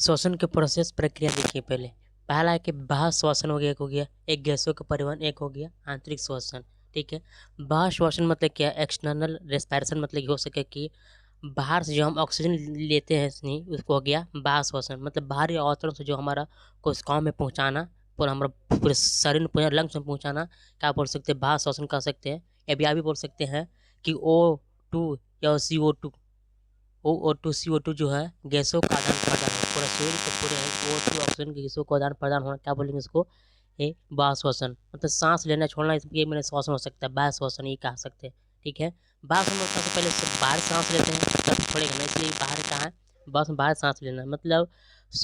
श्वसन के प्रोसेस प्रक्रिया देखिए पहले। पहला है कि बाह्य श्वसन हो गया एक गैसों का परिवहन, एक हो गया आंतरिक श्वसन। ठीक है, बाह्य श्वसन मतलब क्या, एक्सटर्नल रेस्पिरेशन मतलब ये हो सके कि बाहर से जो हम ऑक्सीजन लेते हैं नहीं, उसको हो गया बाह्य श्वसन, मतलब बाहरी अवतरण से जो हमारा कोशिकाओं में पहुंचाना, पूरा हमारा पूरे शरीर में, पूरे लंग्स में पहुंचाना, क्या बोल सकते हैं, बाह्य श्वसन कह सकते हैं। या भी बोल सकते हैं कि O2 या CO2, O2 CO2 जो है गैसों का आदान प्रदान है पूरा शरीर के, पूरे O2 ऑक्सीजन की गैसों को आदान प्रदान होना, क्या बोलेंगे इसको, ये बाह्य श्वसन। मतलब सांस लेना छोड़ना, ये मैंने श्वसन हो सकता है, बाह्य श्वसन ये कह सकते हैं। ठीक है, बाह्य श्वसन होता है तो पहले से बाहर सांस लेते हैं तब छोड़ेगा ना, इसलिए बाहर कहाँ है, बस बाहर सांस लेना, मतलब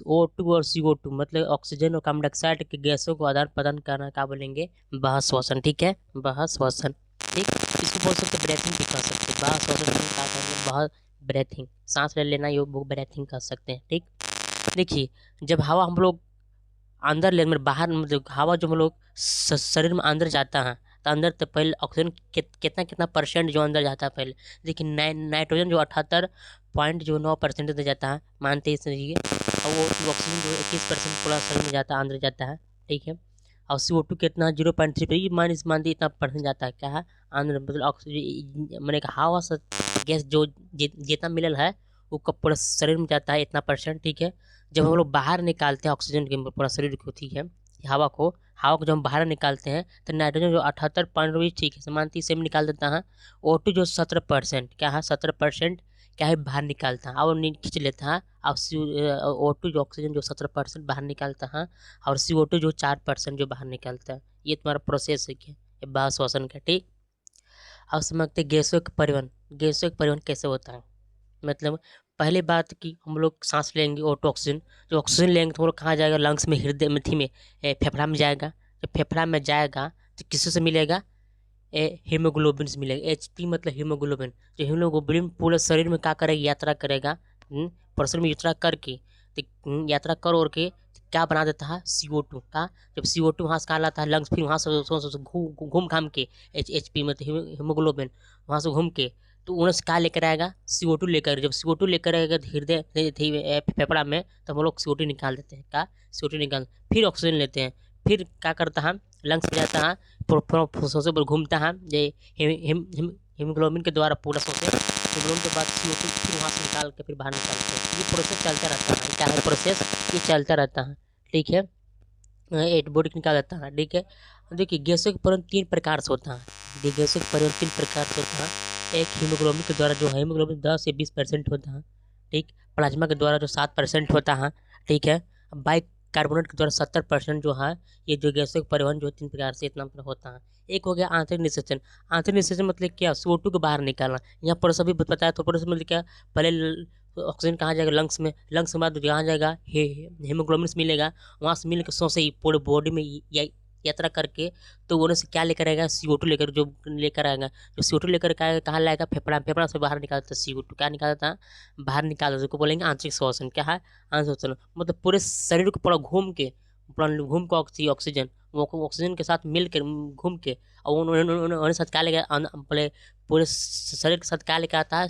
O2 और CO2 मतलब ऑक्सीजन और कार्बन डाइऑक्साइड की गैसों को आदान प्रदान करना, क्या बोलेंगे, बाह्य श्वसन। ठीक है, बाह्य श्वसन। ठीक, इसको बोल सकते ब्रेथिंग भी कह सकते हैं, बाह्य श्वसन क्या कहेंगे, बाह्य ब्रेथिंग, सांस ले लेना, ये वो ब्रेथिंग कर सकते हैं। ठीक, देखिए जब हवा हम लोग अंदर ले, मतलब बाहर, मतलब हवा जो हम लोग शरीर में अंदर जाता है, तो अंदर तो पहले ऑक्सीजन कितना कितना परसेंट जो अंदर जाता है पहले देखिए, नाइट्रोजन जो 78.9% दे जाता है, मानते हैं ये, और वो ऑक्सीजन जो 21% पूरा शरीर में जाता है, अंदर जाता है। ठीक है, और CO2 कितना 0.3 पर, ये मान दी इतना परसेंट जाता है, क्या है, अंदर, मतलब ऑक्सीजन मैंने कहा हवा से गैस जो जितना मिलल है वो कब पूरा शरीर में जाता है, इतना परसेंट। ठीक है, जब हम लोग बाहर निकालते हैं ऑक्सीजन के पूरा शरीर को, ठीक है, हवा को जब हम बाहर निकालते हैं तो नाइट्रोजन जो 78.20, ठीक है, समानती से निकाल देता है। O2 जो 17%, क्या है, 17% क्या है, बाहर निकालता है और खींच लेता है। और O2 जो ऑक्सीजन जो 17% बाहर निकालता है, और CO2 जो 4% जो बाहर निकालता है। ये तुम्हारा प्रोसेस है, क्या, ये बाह्य श्वसन का। ठीक, अब समझते गैसों का परिवहन। गैसों का परिवहन कैसे होता है, मतलब पहली बात कि हम लोग सांस लेंगे O2 ऑक्सीजन, जो ऑक्सीजन लेंगे तो हम लोग कहाँ जाएगा, लंग्स में, हृदय में, थी में, फेफड़ा में जाएगा। जब फेफड़ा में जाएगा तो किससे से मिलेगा, हीमोग्लोबिन से मिलेगा। HP मतलब हीमोग्लोबिन, जो हीमोग्लोबिन पूरे शरीर में क्या करेगा, यात्रा करेगा, पूरे शरीर में यात्रा करके, तो यात्रा कर और के क्या बना देता है, CO2 का। जब CO2 वहाँ से कहाँ लाता है, लंग्स, फिर वहाँ से घूम घाम के HP मतलब हीमोग्लोबिन वहाँ से घूम के, तो उन्हें से क्या लेकर आएगा, CO2 लेकर। जब CO2 लेकर आएगा हृदय फेफड़ा में, तब हम लोग CO2 निकाल देते हैं, क्या, CO2 निकाल, फिर ऑक्सीजन लेते हैं, फिर क्या करता है, लंग्स में जाता है, फुफ्फुसों पर घूमता है, ये हीमोग्लोबिन के द्वारा पूरा सोचे, हीमोग्लोबिन के बाद CO2 फिर वहाँ से निकाल के फिर बाहर निकालते हैं। ये प्रोसेस चलता रहता है, क्या है प्रोसेस, ये चलता रहता है। ठीक है, एट बॉडी निकाल देता है। ठीक है, देखिए गैसों का परिवहन 3 प्रकार से होता है। ये गैसों का परिवहन 3 प्रकार से होता है। एक हीमोग्लोबिन के द्वारा, जो हीमोग्लोबिन 10 से 20% होता है। ठीक, प्लाज्मा के द्वारा जो 7% होता है। ठीक है, बाई कार्बोनेट के द्वारा 70% जो है, ये जो गैसों का परिवहन जो 3 प्रकार से इतना होता है। एक हो गया आंतरिक निषेचन। आंतरिक निषेचन मतलब क्या, CO2 को बाहर निकालना। यहाँ पर सभी बताया तो मतलब क्या, पहले ऑक्सीजन कहाँ जाएगा, लंग्स में, लंग्स के बाद जहाँ जाएगा हीमोग्लोबिन से मिलेगा, वहाँ से मिल के सौंसे ही पूरे बॉडी में यात्रा करके, तो वो से क्या लेकर आएगा, CO2 लेकर, जो लेकर आएगा, जो CO2 लेकर के आएगा कहाँ लाएगा, फेफड़ा, फेफड़ा से बाहर निकालता है CO2, क्या निकालता है, बाहर निकालता है, उसको बोलेंगे आंतरिक श्वसन। क्या है, आंतरिक श्वसन, मतलब पूरे शरीर को पूरा घूम के, ऑक्सीजन, वो ऑक्सीजन के साथ मिल कर घूम के, और उन्होंने साथ क्या लेकर, पहले पूरे शरीर के साथ क्या लेकर आता है,